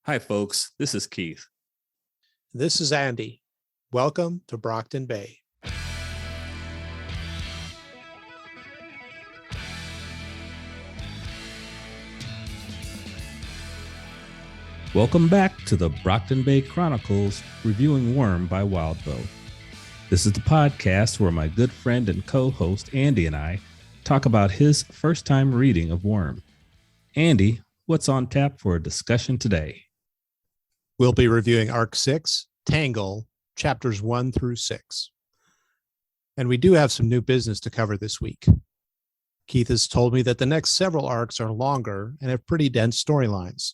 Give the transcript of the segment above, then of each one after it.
Hi, folks. This is Keith. This is Andy. Welcome to Brockton Bay. Welcome back to the Brockton Bay Chronicles, reviewing Worm by Wildbow. This is the podcast where my good friend and co-host Andy and I talk about his first time reading of Worm. Andy, what's on tap for a discussion today? We'll be reviewing Arc 6, Tangle, chapters 1 through 6. And we do have some new business to cover this week. Keith has told me that the next several arcs are longer and have pretty dense storylines.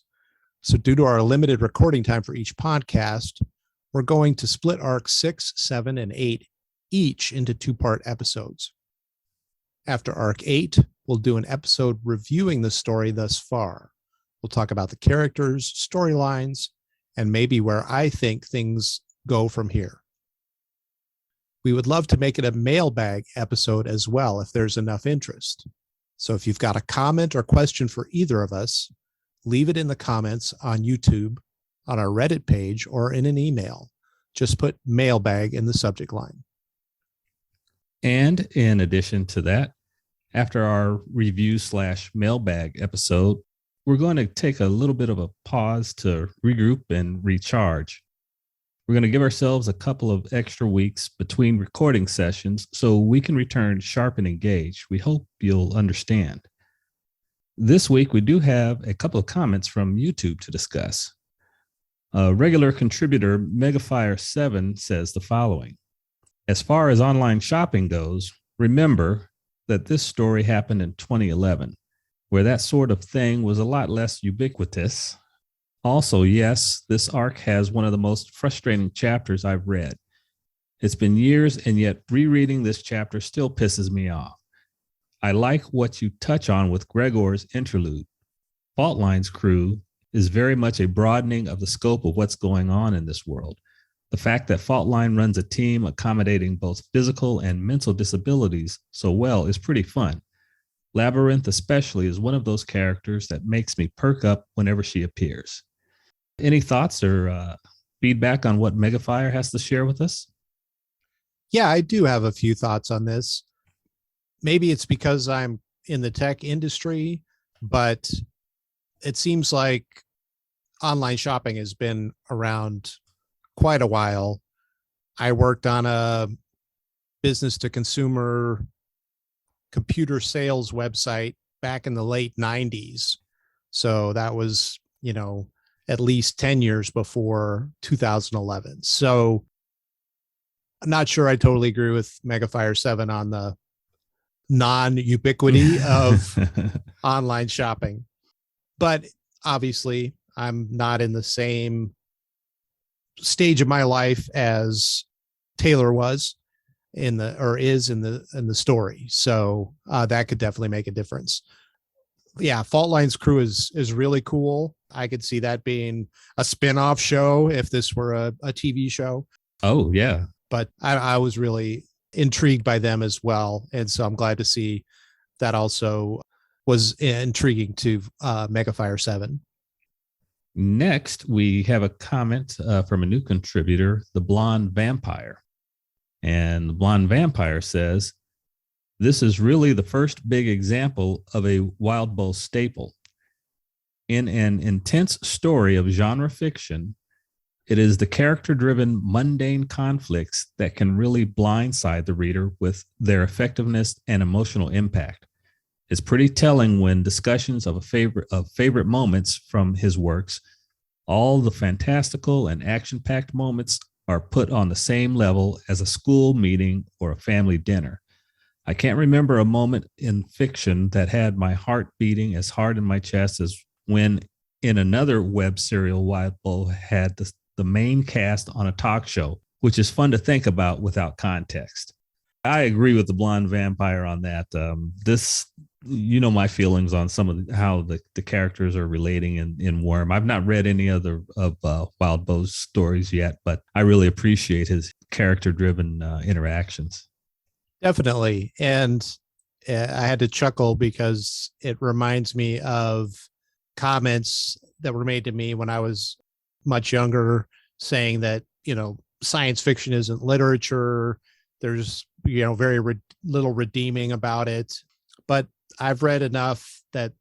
So due to our limited recording time for each podcast, we're going to split Arc 6, 7, and 8 each into two-part episodes. After Arc 8, we'll do an episode reviewing the story thus far. We'll talk about the characters, storylines, and maybe where I think things go from here. We would love to make it a mailbag episode as well if there's enough interest. So if you've got a comment or question for either of us, leave it in the comments on YouTube, on our Reddit page, or in an email. Just put mailbag in the subject line. And in addition to that, after our review/mailbag episode, we're going to take a little bit of a pause to regroup and recharge. We're going to give ourselves a couple of extra weeks between recording sessions so we can return sharp and engaged. We hope you'll understand. This week, we do have a couple of comments from YouTube to discuss. Regular contributor Megafire7 says the following. As far as online shopping goes, remember that this story happened in 2011, where that sort of thing was a lot less ubiquitous. Also, yes, this arc has one of the most frustrating chapters I've read. It's been years, and yet rereading this chapter still pisses me off. I like what you touch on with Gregor's interlude. Fault Line's crew is very much a broadening of the scope of what's going on in this world. The fact that Fault Line runs a team accommodating both physical and mental disabilities so well is pretty fun. Labyrinth especially is one of those characters that makes me perk up whenever she appears. Any thoughts or feedback on what Megafire has to share with us? Yeah, I do have a few thoughts on this. Maybe it's because I'm in the tech industry, but it seems like online shopping has been around quite a while. I worked on a business to consumer computer sales website back in the late 90s. So that was, at least 10 years before 2011. So I'm not sure I totally agree with Megafire7 on the non-ubiquity of online shopping. But obviously, I'm not in the same stage of my life as Taylor was is in the story. So that could definitely make a difference. Yeah, Fault Line's crew is really cool. I could see that being a spin-off show if this were a TV show. Oh, yeah. But I was really intrigued by them as well. And so I'm glad to see that also was intriguing to Megafire7. Next, we have a comment from a new contributor, the Blonde Vampire. And the Blonde Vampire says, this is really the first big example of a Wildbow staple. In an intense story of genre fiction, it is the character-driven, mundane conflicts that can really blindside the reader with their effectiveness and emotional impact. It's pretty telling when discussions of favorite moments from his works, all the fantastical and action-packed moments are put on the same level as a school meeting or a family dinner. I can't remember a moment in fiction that had my heart beating as hard in my chest as when in another web serial Wildbow had the main cast on a talk show, which is fun to think about without context. I agree with the Blonde Vampire on that. My feelings on some of how the characters are relating in Worm. I've not read any other of Wildbow's stories yet, but I really appreciate his character-driven interactions. Definitely. And I had to chuckle because it reminds me of comments that were made to me when I was much younger, saying that, science fiction isn't literature. There's, very little redeeming about it. But I've read enough that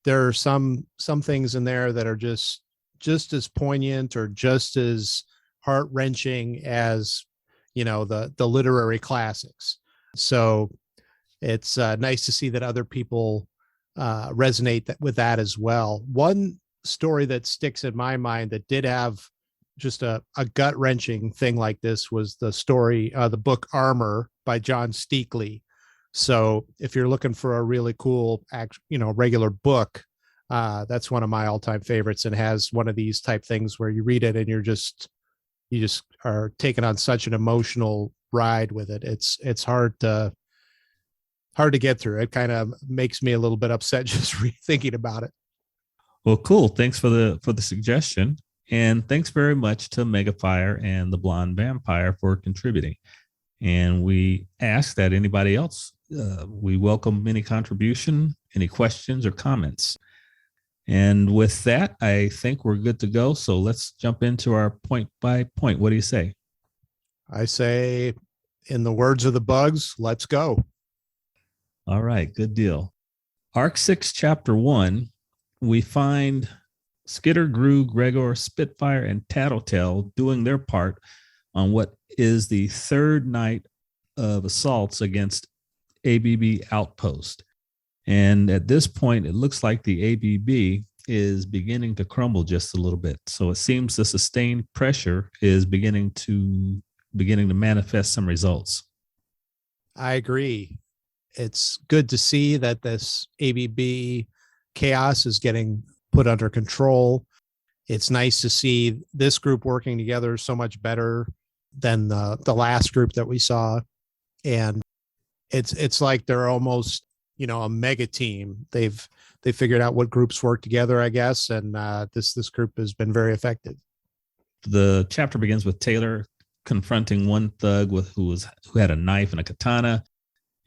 there are some things in there that are just as poignant or just as heart-wrenching as, the literary classics. So it's nice to see that other people resonate with that as well. One story that sticks in my mind that did have just a gut-wrenching thing like this was the story, the book Armor by John Steakley. So if you're looking for a really cool, regular book, that's one of my all-time favorites, and has one of these type things where you read it and you just are taken on such an emotional ride with it. It's hard to get through. It kind of makes me a little bit upset just thinking about it. Well, cool. Thanks for the suggestion. And thanks very much to Megafire and the Blonde Vampire for contributing. And we ask that anybody else, we welcome any contribution, any questions or comments. And with that, I think we're good to go. So let's jump into our point by point. What do you say? I say, in the words of the bugs, let's go. All right, good deal. Arc 6, Chapter 1, we find Skitter, Gru, Gregor, Spitfire, and Tattletale doing their part on what is the third night of assaults against ABB Outpost. And at this point, it looks like the ABB is beginning to crumble just a little bit. So it seems the sustained pressure is beginning to manifest some results. I agree. It's good to see that this ABB chaos is getting put under control. It's nice to see this group working together so much better than the last group that we saw. And it's like they're almost, a mega team. They figured out what groups work together, I guess. And this group has been very effective. The chapter begins with Taylor confronting one thug who had a knife and a katana.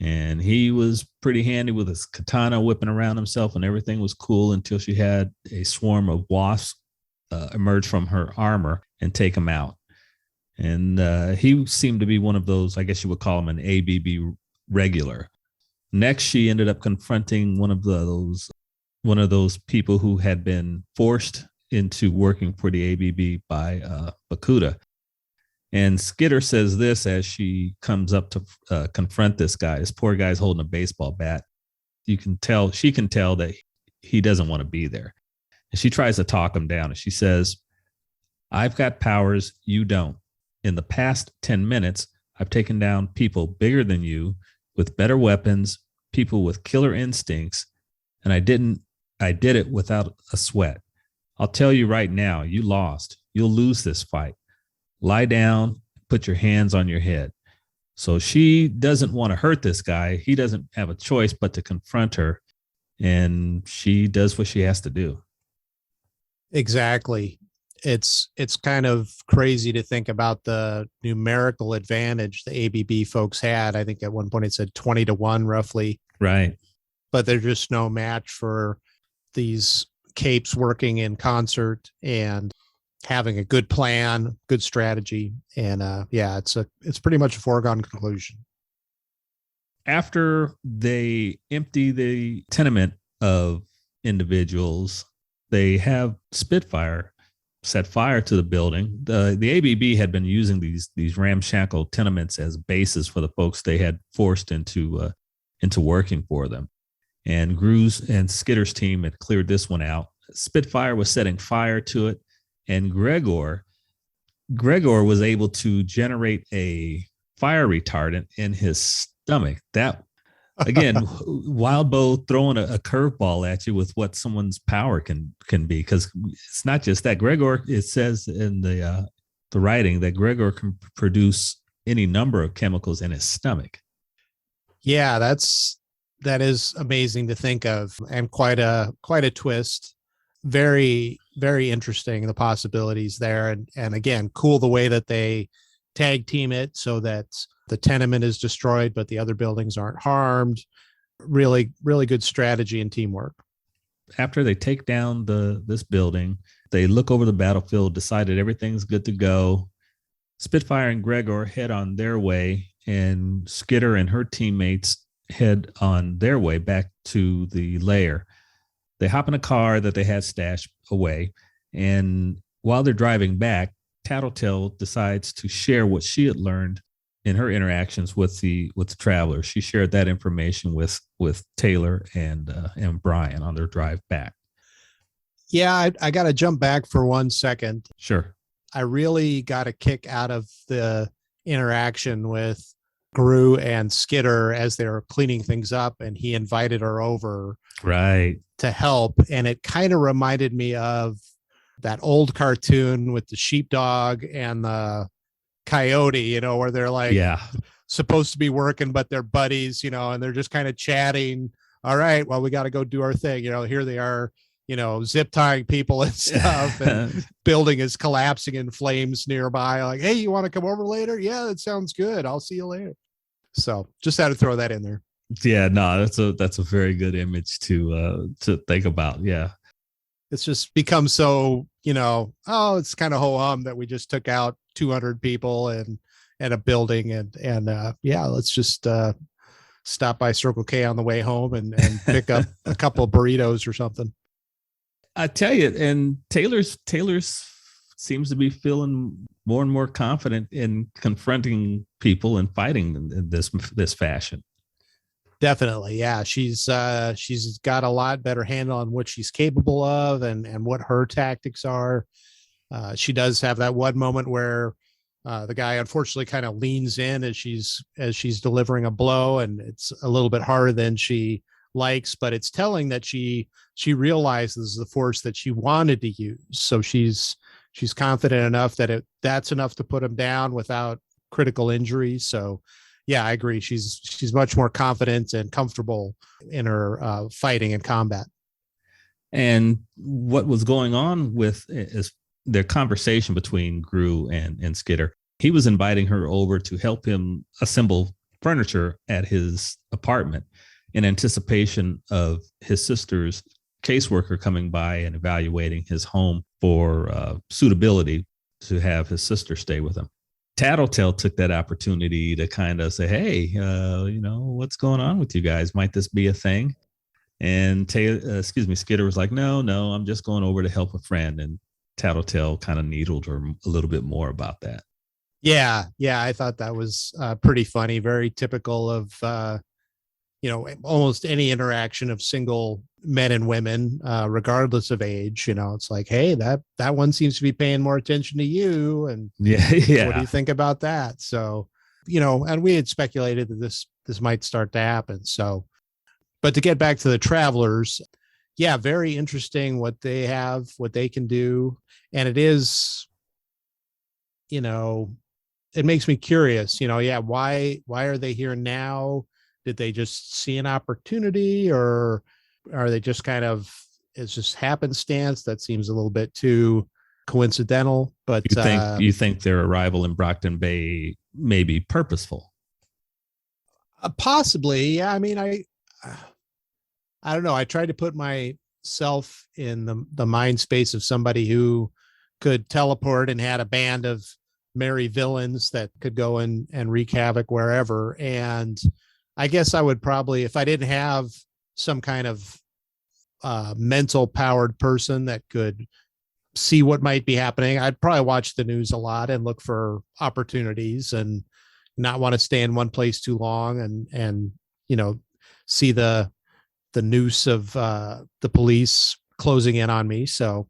And he was pretty handy with his katana whipping around himself, and everything was cool until she had a swarm of wasps emerge from her armor and take him out. And he seemed to be one of those, I guess you would call him an ABB regular. Next, she ended up confronting one of those people who had been forced into working for the ABB by Bakuda. And Skitter says this as she comes up to confront this guy. This poor guy's holding a baseball bat. She can tell that he doesn't want to be there. And she tries to talk him down. And she says, "I've got powers you don't. In the past 10 minutes, I've taken down people bigger than you with better weapons, people with killer instincts. And I did it without a sweat. I'll tell you right now, you lost. You'll lose this fight. Lie down, put your hands on your head." So she doesn't want to hurt this guy. He doesn't have a choice but to confront her, and she does what she has to do. Exactly. It's kind of crazy to think about the numerical advantage the ABB folks had. I think at one point it said 20-1 roughly. Right. But they're just no match for these capes working in concert and having a good plan, good strategy. And it's pretty much a foregone conclusion. After they empty the tenement of individuals, they have Spitfire set fire to the building. The ABB had been using these ramshackle tenements as bases for the folks they had forced into working for them. And Gru's and Skitter's team had cleared this one out. Spitfire was setting fire to it. And Gregor was able to generate a fire retardant in his stomach. That, again, Wildbow throwing a curveball at you with what someone's power can be, because it's not just that. Gregor, it says in the writing that Gregor can produce any number of chemicals in his stomach. Yeah, that is amazing to think of, and quite a twist. Very, very interesting, the possibilities there. And again, cool the way that they tag team it so that the tenement is destroyed, but the other buildings aren't harmed. Really, really good strategy and teamwork. after they take down this building, they look over the battlefield, decided everything's good to go. Spitfire and Gregor head on their way, and Skitter and her teammates head on their way back to the lair. They hop in a car that they had stashed away, and while they're driving back, Tattletale decides to share what she had learned in her interactions with the travelers. She shared that information with Taylor and Brian on their drive back. Yeah, I got to jump back for 1 second. Sure. I really got a kick out of the interaction with Gru and Skitter as they were cleaning things up, and he invited her over to help. And it kind of reminded me of that old cartoon with the sheepdog and the coyote, where they're like supposed to be working, but they're buddies, and they're just kind of chatting. All right, well, we got to go do our thing. Here they are, zip tying people and stuff, and building is collapsing in flames nearby. Like, hey, you want to come over later? Yeah, that sounds good. I'll see you later. So just had to throw that in there. Yeah, no, that's a very good image to think about. Yeah. It's just become so, it's kind of ho-hum that we just took out 200 people and a building and let's just stop by Circle K on the way home and pick up a couple of burritos or something. I tell you, and Taylor's seems to be feeling more and more confident in confronting people and fighting in this fashion. Definitely. Yeah. She's got a lot better handle on what she's capable of and what her tactics are. She does have that one moment where the guy unfortunately kind of leans in as she's delivering a blow, and it's a little bit harder than she likes, but it's telling that she realizes the force that she wanted to use. So she's confident enough that that's enough to put him down without critical injury. So yeah, I agree. She's much more confident and comfortable in her fighting and combat. And what was going on with is their conversation between Gru and Skitter. He was inviting her over to help him assemble furniture at his apartment in anticipation of his sister's caseworker coming by and evaluating his home for suitability to have his sister stay with him. Tattletale took that opportunity to kind of say, hey, what's going on with you guys? Might this be a thing? And Skitter was like, no, I'm just going over to help a friend. And Tattletale kind of needled her a little bit more about that. Yeah. I thought that was pretty funny. Very typical of, almost any interaction of single men and women, regardless of age. It's like, hey, that one seems to be paying more attention to you. And yeah. What do you think about that? So, and we had speculated that this might start to happen. So, but to get back to the travelers, yeah, very interesting what they have, what they can do. And it is, it makes me curious, why are they here now? Did they just see an opportunity, or are they just kind of, it's just happenstance? That seems a little bit too coincidental, but you think their arrival in Brockton Bay may be purposeful? Possibly. Yeah. I mean, I don't know. I tried to put myself in the mind space of somebody who could teleport and had a band of merry villains that could go and wreak havoc wherever. And I guess I would probably, if I didn't have some kind of mental powered person that could see what might be happening, I'd probably watch the news a lot and look for opportunities and not want to stay in one place too long and see the noose of the police closing in on me. So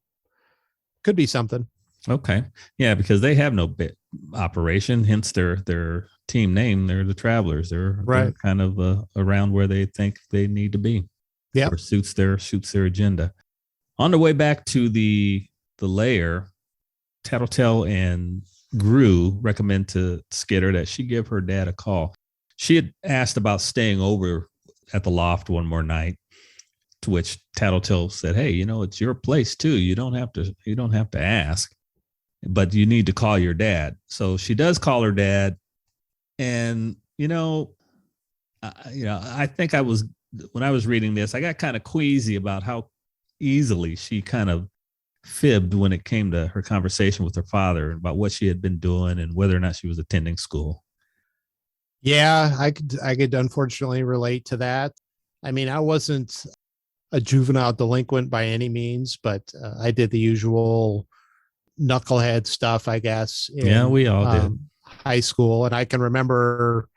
could be something. Okay. Yeah, because they have no bit operation, hence their team name. They're the Travelers. They're kind of around where they think they need to be. Yeah. Or suits their agenda. On the way back to the lair, Tattletale and Gru recommend to Skitter that she give her dad a call. She had asked about staying over at the loft one more night, to which Tattletale said, hey, it's your place too. You don't have to ask, but you need to call your dad. So she does call her dad. And, I think when I was reading this, I got kind of queasy about how easily she kind of fibbed when it came to her conversation with her father about what she had been doing and whether or not she was attending school. Yeah, I could unfortunately relate to that. I mean, I wasn't a juvenile delinquent by any means, but I did the usual knucklehead stuff, I guess, Yeah, in we all did. high school. And I can remember,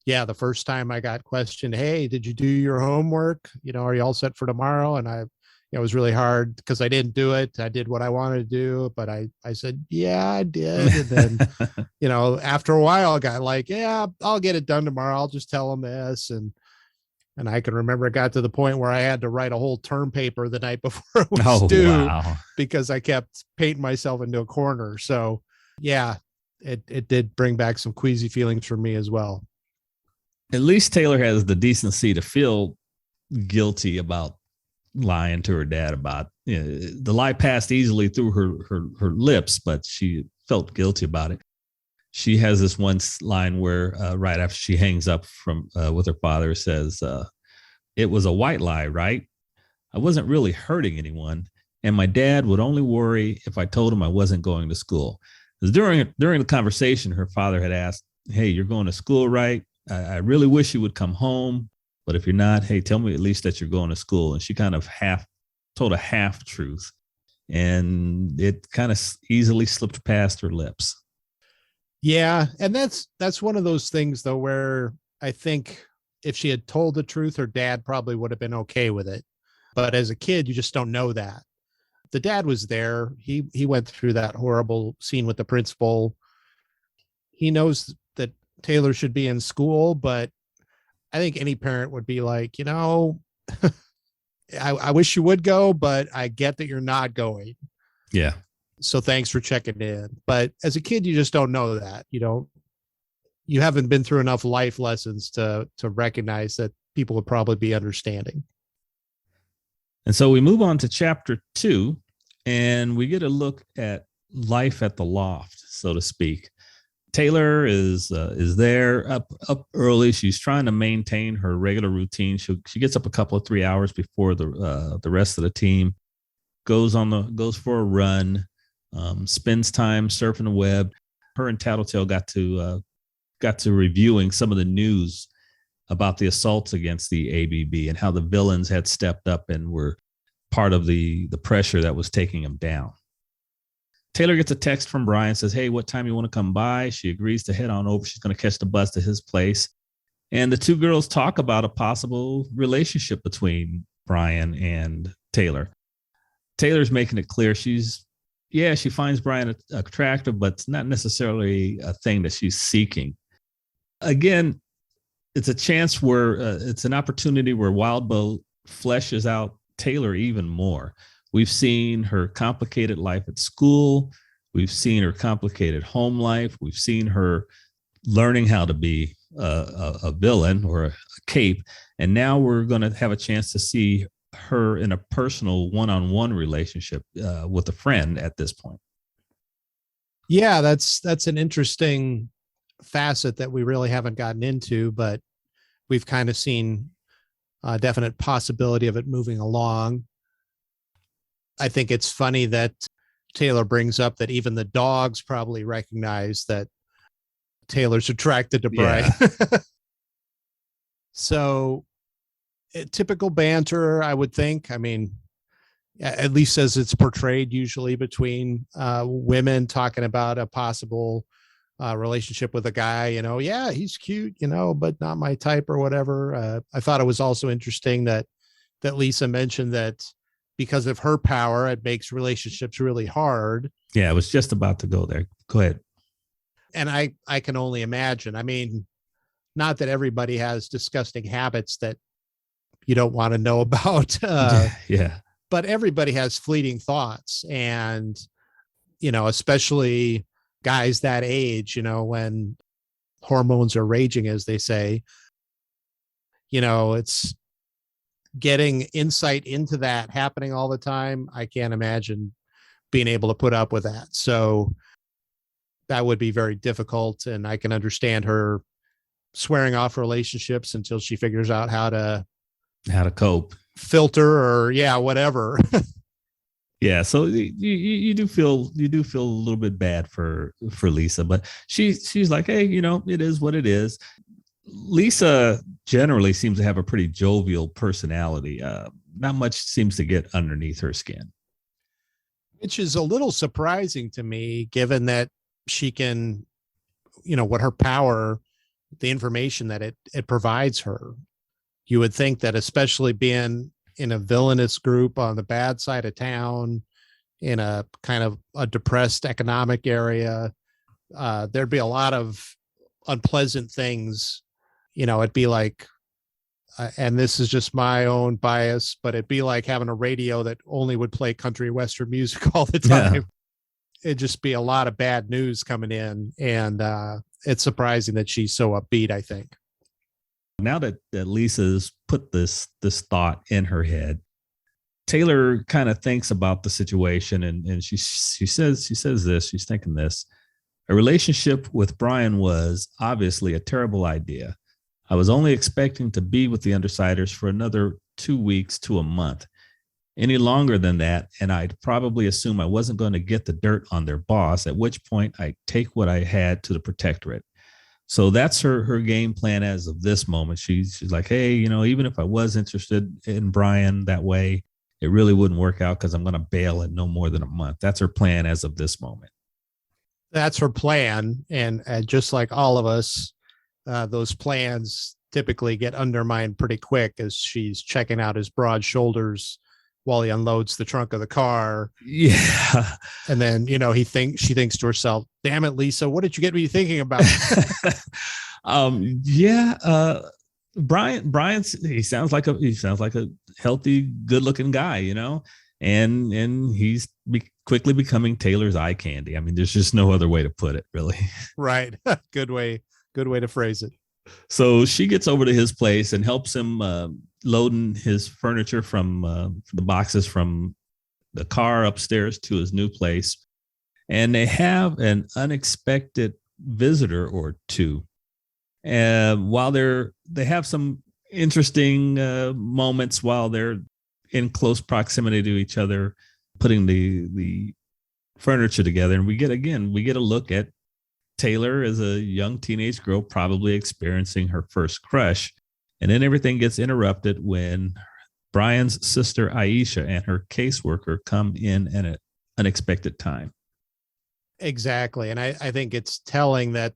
yeah, the first time I got questioned, hey, did you do your homework? Are you all set for tomorrow? And it was really hard because I didn't do it. I did what I wanted to do, but I said, yeah, I did. And then, after a while, I got like, yeah, I'll get it done tomorrow. I'll just tell them this. And I can remember it got to the point where I had to write a whole term paper the night before it was due wow. because I kept painting myself into a corner. So yeah, it did bring back some queasy feelings for me as well. At least Taylor has the decency to feel guilty about lying to her dad about the lie passed easily through her lips, but she felt guilty about it. She has this one line where right after she hangs up from with her father says, it was a white lie, right? I wasn't really hurting anyone. And my dad would only worry if I told him I wasn't going to school. During the conversation, her father had asked, hey, you're going to school, right? I really wish you would come home. But if you're not, hey, tell me at least that you're going to school. And she kind of told a half truth. And it kind of easily slipped past her lips. Yeah. And that's one of those things, though, where I think if she had told the truth, her dad probably would have been okay with it. But as a kid, you just don't know that. The dad was there. He went through that horrible scene with the principal. He knows that Taylor should be in school, but I think any parent would be like, I wish you would go, but I get that you're not going. Yeah. So thanks for checking in. But as a kid, you just don't know that. You haven't been through enough life lessons to recognize that people would probably be understanding. And so we move on to chapter 2, and we get a look at life at the loft, so to speak. Taylor is there up early. She's trying to maintain her regular routine. She gets up a couple of 3 hours before the rest of the team. Goes for a run. Spends time surfing the web. Her and Tattletale got to reviewing some of the news about the assaults against the ABB and how the villains had stepped up and were part of the pressure that was taking them down. Taylor gets a text from Brian, says, hey, what time you want to come by? She agrees to head on over. She's going to catch the bus to his place. And the two girls talk about a possible relationship between Brian and Taylor. Taylor's making it clear she finds Brian attractive, but it's not necessarily a thing that she's seeking. Again, it's a chance where it's an opportunity where Wildbow fleshes out Taylor even more. We've seen her complicated life at school. We've seen her complicated home life. We've seen her learning how to be a villain or a cape. And now we're going to have a chance to see her in a personal one-on-one relationship with a friend at this point. Yeah, that's an interesting facet that we really haven't gotten into, but we've kind of seen a definite possibility of it moving along. I think it's funny that Taylor brings up that even the dogs probably recognize that Taylor's attracted to Brian. Yeah. So typical banter, I would think. I mean, at least as it's portrayed usually between women talking about a possible relationship with a guy, yeah, he's cute, but not my type or whatever. I thought it was also interesting that Lisa mentioned that because of her power, it makes relationships really hard. Yeah, I was just about to go there. Go ahead. And I can only imagine. I mean, not that everybody has disgusting habits that you don't want to know about. Yeah. But everybody has fleeting thoughts. And, especially guys that age, when hormones are raging, as they say, it's getting insight into that happening all the time. I can't imagine being able to put up with that. So that would be very difficult. And I can understand her swearing off relationships until she figures out how to cope, filter, or whatever. Yeah, so you do feel a little bit bad for Lisa, but she's like, hey, it is what it is. Lisa generally seems to have a pretty jovial personality. Not much seems to get underneath her skin. Which is a little surprising to me, given that she can, what her power, the information that it provides her. You would think that, especially being in a villainous group on the bad side of town, in a kind of a depressed economic area, there'd be a lot of unpleasant things. It'd be like, and this is just my own bias, but it'd be like having a radio that only would play country western music all the time. Yeah. It'd just be a lot of bad news coming in, and it's surprising that she's so upbeat, I think. Now that Lisa's put this thought in her head, Taylor kind of thinks about the situation, and she says this. She's thinking this: a relationship with Brian was obviously a terrible idea. I was only expecting to be with the Undersiders for another 2 weeks to a month. Any longer than that, and I'd probably assume I wasn't going to get the dirt on their boss, at which point I'd take what I had to the Protectorate. So that's her game plan as of this moment. She's like, hey, even if I was interested in Brian that way, it really wouldn't work out because I'm going to bail in no more than a month. That's her plan as of this moment. That's her plan. And just like all of us, those plans typically get undermined pretty quick as she's checking out his broad shoulders while he unloads the trunk of the car. Yeah. And then, she thinks to herself, damn it, Lisa, what did you get me thinking about? Brian, he sounds like a healthy, good looking guy, and he's quickly becoming Taylor's eye candy. I mean, there's just no other way to put it, really. Right. Good way to phrase it. So she gets over to his place and helps him loading his furniture from the boxes from the car upstairs to his new place. And they have an unexpected visitor or two. While they have some interesting moments while they're in close proximity to each other, putting the furniture together. And we get a look at Taylor as a young teenage girl, probably experiencing her first crush. And then everything gets interrupted when Brian's sister, Aisha, and her caseworker come in at an unexpected time. Exactly. And I think it's telling that,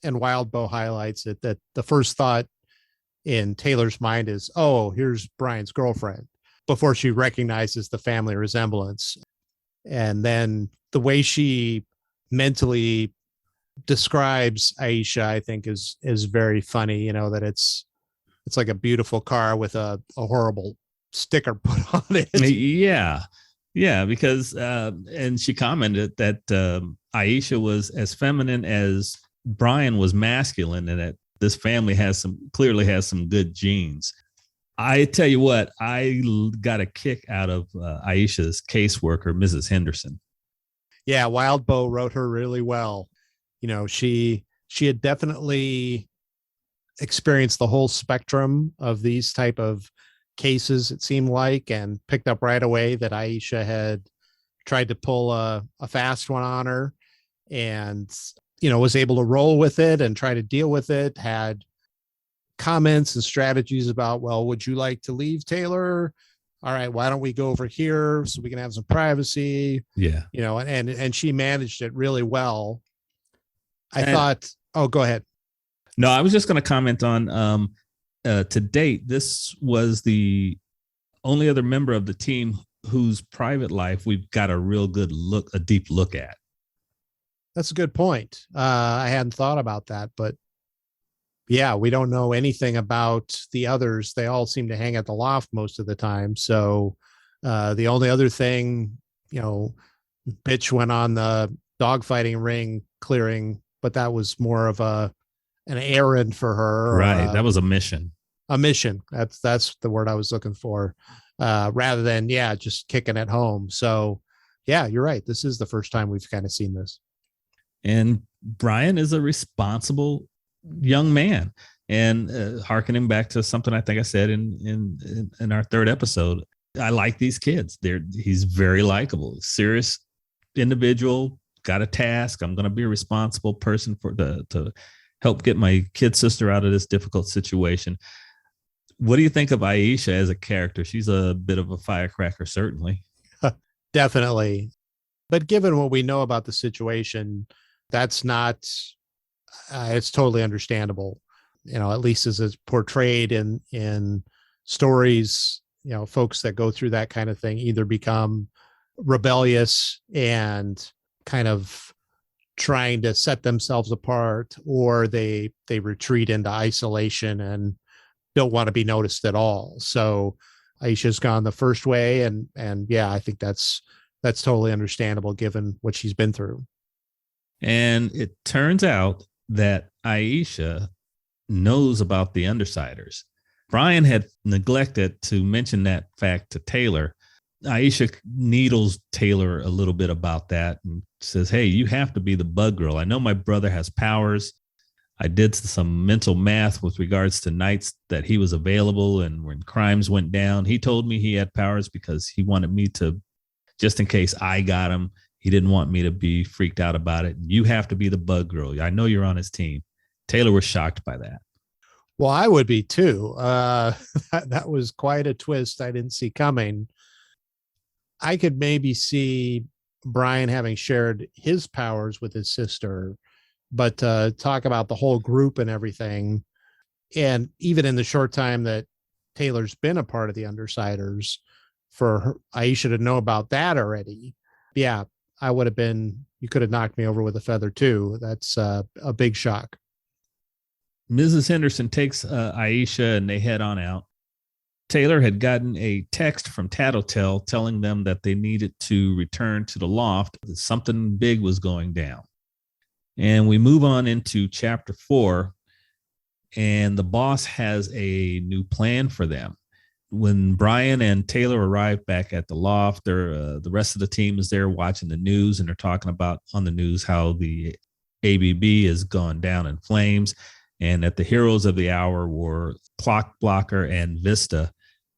and Wildbow highlights it, that the first thought in Taylor's mind is, oh, here's Brian's girlfriend, before she recognizes the family resemblance. And then the way she mentally describes Aisha, I think is very funny, that it's like a beautiful car with a horrible sticker put on it. Yeah, because and she commented that Aisha was as feminine as Brian was masculine, and that this family clearly has some good genes. I tell you what, I got a kick out of Aisha's caseworker, Mrs. Henderson. Yeah, Wildbow wrote her really well. She had definitely experienced the whole spectrum of these type of cases, it seemed like, and picked up right away that Aisha had tried to pull a fast one on her, and was able to roll with it and try to deal with it, had comments and strategies about, well, would you like to leave, Taylor? All right, why don't we go over here so we can have some privacy? Yeah. And she managed it really well. I thought, oh, go ahead. No, I was just going to comment on to date, this was the only other member of the team whose private life we've got a deep look at. That's a good point. I hadn't thought about that, but yeah, we don't know anything about the others. They all seem to hang at the loft most of the time. So the only other thing, Bitch went on the dogfighting ring clearing, but that was more of an errand for her. Right. That was a mission. A mission. That's the word I was looking for. Rather than, just kicking it home. So yeah, you're right. This is the first time we've kind of seen this. And Brian is a responsible young man. And harkening back to something I think I said in our third episode, I like these kids. He's very likable, serious individual, got a task. I'm going to be a responsible person to help get my kid sister out of this difficult situation. What do you think of Aisha as a character? She's a bit of a firecracker, certainly. Definitely. But given what we know about the situation, that's not, it's totally understandable. At least as it's portrayed in stories, folks that go through that kind of thing either become rebellious and kind of trying to set themselves apart, or they retreat into isolation and don't want to be noticed at all. So Aisha's gone the first way, and yeah, I think that's totally understandable given what she's been through. And it turns out that Aisha knows about the Undersiders. Brian had neglected to mention that fact to Taylor. Aisha needles Taylor a little bit about that and says, hey, you have to be the bug girl. I know my brother has powers. I did some mental math with regards to nights that he was available, and when crimes went down, he told me he had powers because he wanted me to, just in case I got him, he didn't want me to be freaked out about it. You have to be the bug girl. I know you're on his team. Taylor was shocked by that. Well, I would be too. That was quite a twist I didn't see coming. I could maybe see Brian having shared his powers with his sister, but talk about the whole group and everything. And even in the short time that Taylor's been a part of the Undersiders, for Aisha to know about that already. Yeah, I would have been, you could have knocked me over with a feather too. That's a big shock. Mrs. Henderson takes Aisha and they head on out. Taylor had gotten a text from Tattletale telling them that they needed to return to the loft. Something big was going down. And we move on into chapter 4, and the boss has a new plan for them. When Brian and Taylor arrive back at the loft, the rest of the team is there watching the news, and they're talking about on the news how the ABB has gone down in flames, and that the heroes of the hour were Clock Blocker and Vista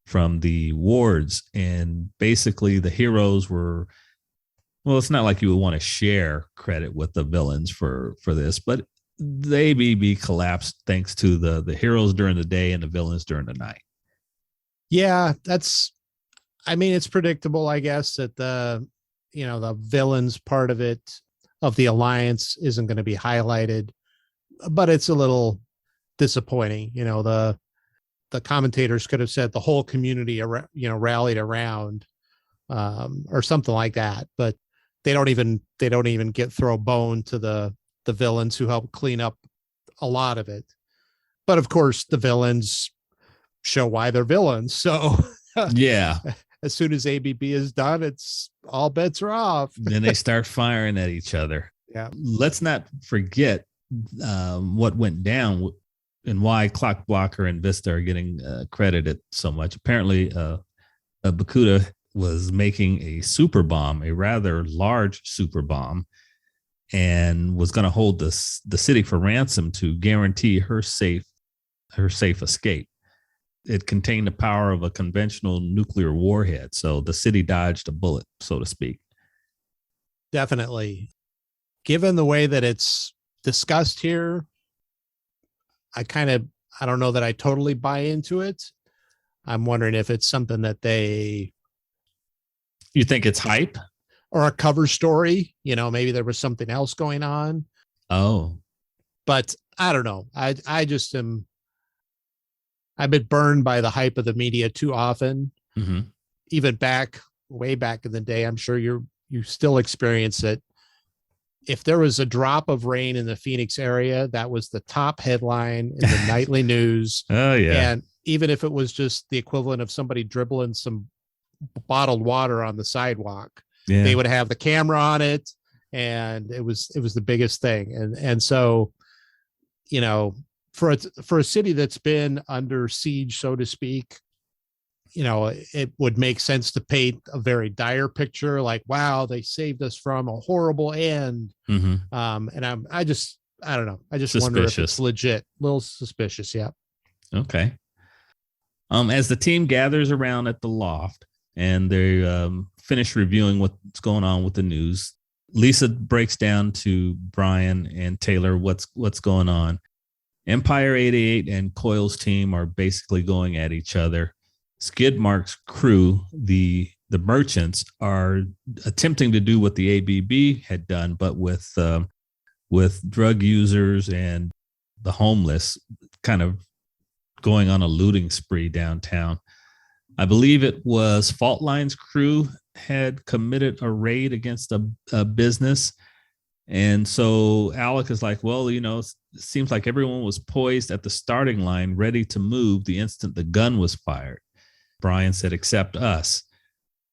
from the wards. And basically the heroes were, well, it's not like you would want to share credit with the villains for this, but the ABB collapsed thanks to the heroes during the day and the villains during the night. Yeah, it's predictable, I guess, that the villains part of it, of the alliance, isn't going to be highlighted, but it's a little disappointing. The commentators could have said the whole community, rallied around, or something like that, but they don't even throw a bone to the villains who help clean up a lot of it. But of course, the villains show why they're villains. So yeah, as soon as ABB is done, it's all bets are off. Then they start firing at each other. Yeah. Let's not forget what went down and why Clock Blocker and Vista are getting credited so much. Apparently, Bakuda was making a super bomb, a rather large super bomb, and was going to hold the city for ransom to guarantee her safe escape. It contained the power of a conventional nuclear warhead, so the city dodged a bullet, so to speak. Definitely. Given the way that it's discussed here, I don't know that I totally buy into it. I'm wondering if it's something that you think it's hype or a cover story, maybe there was something else going on. Oh, but I don't know. I've been burned by the hype of the media too often. Mm-hmm. Even way back in the day, I'm sure you still experience it. If there was a drop of rain in the Phoenix area, that was the top headline in the nightly news. Oh yeah. And even if it was just the equivalent of somebody dribbling some bottled water on the sidewalk, they would have the camera on it, and it was the biggest thing. And so, for a city that's been under siege, so to speak, it would make sense to paint a very dire picture, like, wow, they saved us from a horrible end. Mm-hmm. And I don't know. I just wonder if it's legit. A little suspicious. Yeah. Okay. As the team gathers around at the loft, and they finish reviewing what's going on with the news. Lisa breaks down to Brian and Taylor what's going on. Empire 88 and Coil's team are basically going at each other. Skidmark's crew, the merchants, are attempting to do what the ABB had done, but with drug users and the homeless, kind of going on a looting spree downtown. I believe it was Fault Line's crew had committed a raid against a business. And so Alec is like, well, it seems like everyone was poised at the starting line, ready to move the instant the gun was fired. Brian said, except us.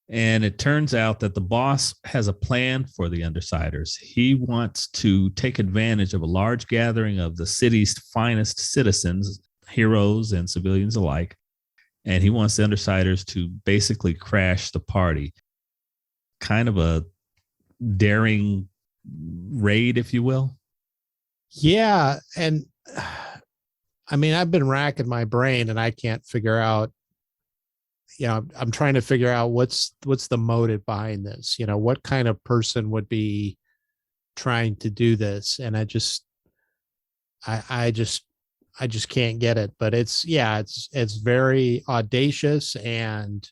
And it turns out that the boss has a plan for the Undersiders. He wants to take advantage of a large gathering of the city's finest citizens, heroes and civilians alike. And he wants the Undersiders to basically crash the party. Kind of a daring raid, if you will. Yeah. And I mean, I've been racking my brain and I can't figure out, I'm trying to figure out what's the motive behind this, what kind of person would be trying to do this. And I just can't get it, but it's very audacious. And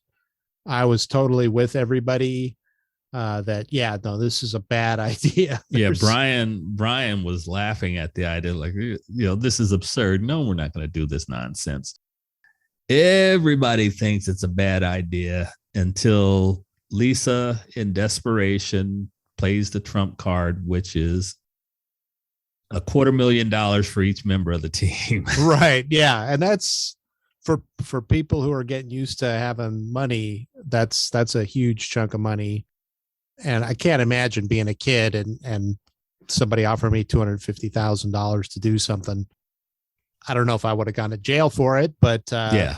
I was totally with everybody this is a bad idea. Yeah. Brian was laughing at the idea, like, this is absurd. No, we're not going to do this nonsense. Everybody thinks it's a bad idea until Lisa, in desperation, plays the trump card, which is $250,000 for each member of the team. Right. Yeah. And that's for people who are getting used to having money. That's a huge chunk of money. And I can't imagine being a kid and somebody offered me $250,000 to do something. I don't know if I would have gone to jail for it, but I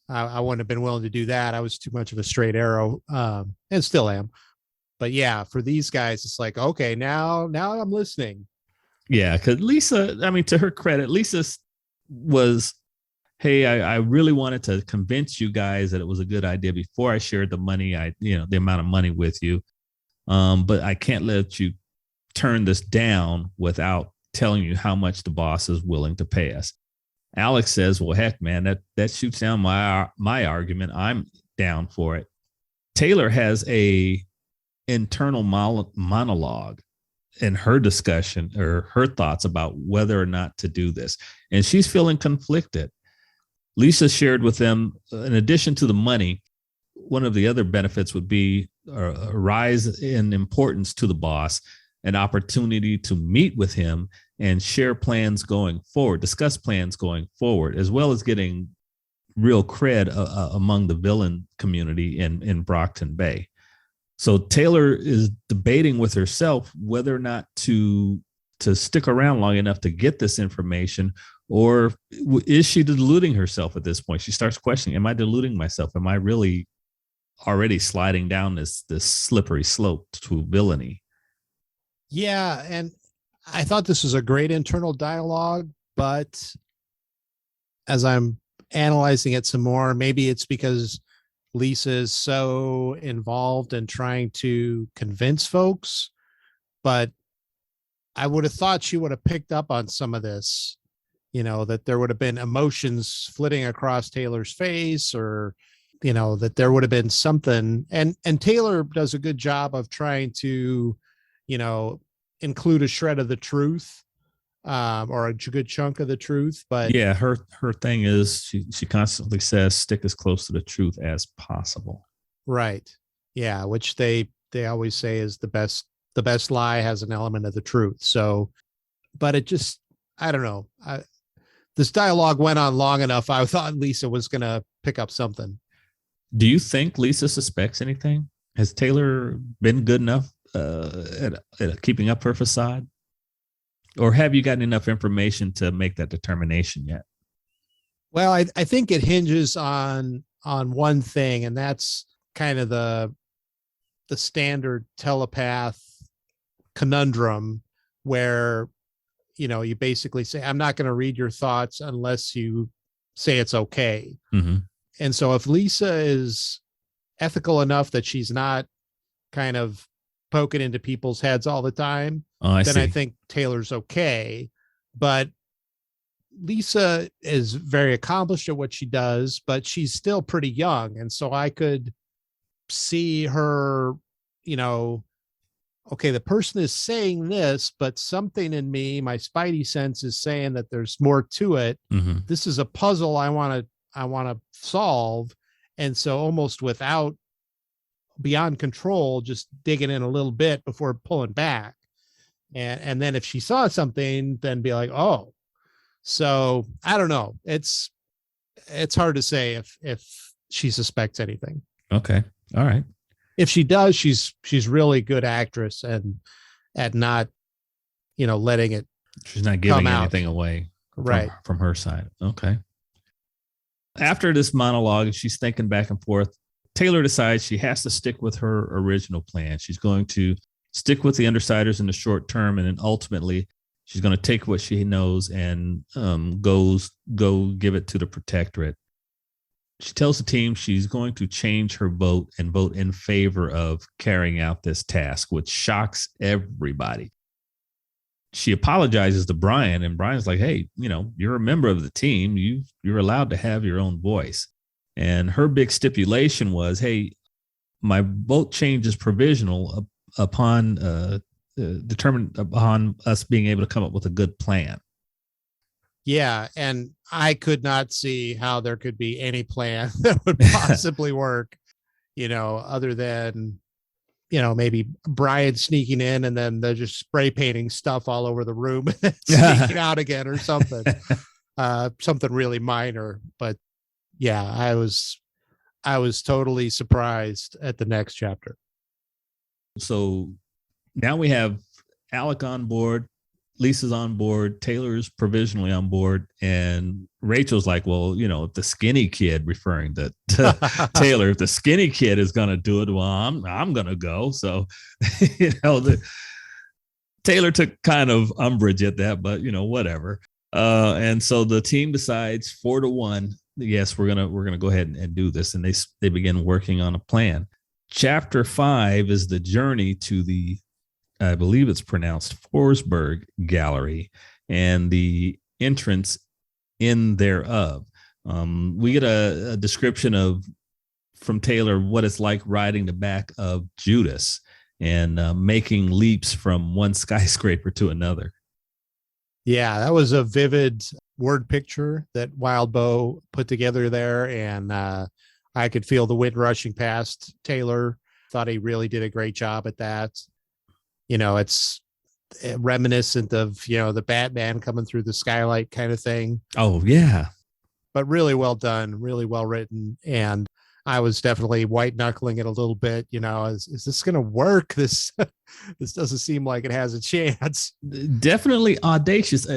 wouldn't have been willing to do that. I was too much of a straight arrow, and still am. But yeah, for these guys, it's like, okay, now I'm listening. Yeah, because Lisa, I mean, to her credit, Lisa was, hey, I really wanted to convince you guys that it was a good idea before I shared the money, the amount of money with you. But I can't let you turn this down without telling you how much the boss is willing to pay us. Alex says, well, heck, man, that shoots down my argument. I'm down for it. Taylor has a internal monologue in her discussion or her thoughts about whether or not to do this. And she's feeling conflicted. Lisa shared with them, in addition to the money, one of the other benefits would be a rise in importance to the boss, an opportunity to meet with him and share plans going forward, discuss plans going forward, as well as getting real cred among the villain community in Brockton Bay. So Taylor is debating with herself whether or not to stick around long enough to get this information, or is she deluding herself at this point? She starts questioning, am I deluding myself? Am I really already sliding down this slippery slope to villainy? Yeah, and I thought this was a great internal dialogue, but as I'm analyzing it some more, maybe it's because Lisa is so involved in trying to convince folks, but I would have thought she would have picked up on some of this, that there would have been emotions flitting across Taylor's face, or, that there would have been something. And Taylor does a good job of trying to, include a shred of the truth, or a good chunk of the truth. But yeah, her thing is she constantly says, stick as close to the truth as possible. Right. Yeah. Which they always say is the best lie has an element of the truth. So, but it just, I don't know. This dialogue went on long enough. I thought Lisa was going to pick up something. Do you think Lisa suspects anything? Has Taylor been good enough at keeping up her facade? Or have you gotten enough information to make that determination yet? Well, I think it hinges on one thing, and that's kind of the standard telepath conundrum where, you basically say, I'm not going to read your thoughts unless you say it's okay. Mm-hmm. And so if Lisa is ethical enough that she's not kind of poking into people's heads all the time, I then see. I think Taylor's okay. But Lisa is very accomplished at what she does, but she's still pretty young. And so I could see her, okay, the person is saying this, but something in me, my spidey sense, is saying that there's more to it. Mm-hmm. This is a puzzle I want to solve. And so almost without beyond control, just digging in a little bit before pulling back. And then if she saw something, then be like, oh. So I don't know. It's hard to say if she suspects anything. Okay. All right. If she does, she's really good actress and at not, letting it. She's not giving come out. anything away Right. from her side. Okay. After this monologue, she's thinking back and forth. Taylor decides she has to stick with her original plan. She's going to stick with the Undersiders in the short term, and then ultimately she's going to take what she knows and go give it to the Protectorate. She tells the team she's going to change her vote and vote in favor of carrying out this task, which shocks everybody. She apologizes to Brian, and Brian's like, hey, you're a member of the team. You're allowed to have your own voice. And her big stipulation was, hey, my vote change is provisional upon determined upon us being able to come up with a good plan. Yeah. And I could not see how there could be any plan that would possibly work, other than, maybe Brian sneaking in and then they're just spray painting stuff all over the room and sneaking out again or something, something really minor. But yeah, I was totally surprised at the next chapter. So now we have Alec on board, Lisa's on board, Taylor's provisionally on board, and Rachel's like, well, if the skinny kid, referring to Taylor, if the skinny kid is going to do it, well, I'm going to go. So, Taylor took kind of umbrage at that, but whatever. And so the team decides 4-1. Yes, we're gonna go ahead and do this, and they begin working on a plan. Chapter 5 is the journey to the, I believe it's pronounced Forsberg Gallery, and the entrance in thereof. We get a description from Taylor what it's like riding the back of Judas and making leaps from one skyscraper to another. Yeah, that was a vivid word picture that Wildbow put together there, and I could feel the wind rushing past Taylor. Thought he really did a great job at that. It's reminiscent of, the Batman coming through the skylight kind of thing. Oh, yeah. But really well done, really well written. And I was definitely white knuckling it a little bit. Is this going to work? This doesn't seem like it has a chance. Definitely audacious,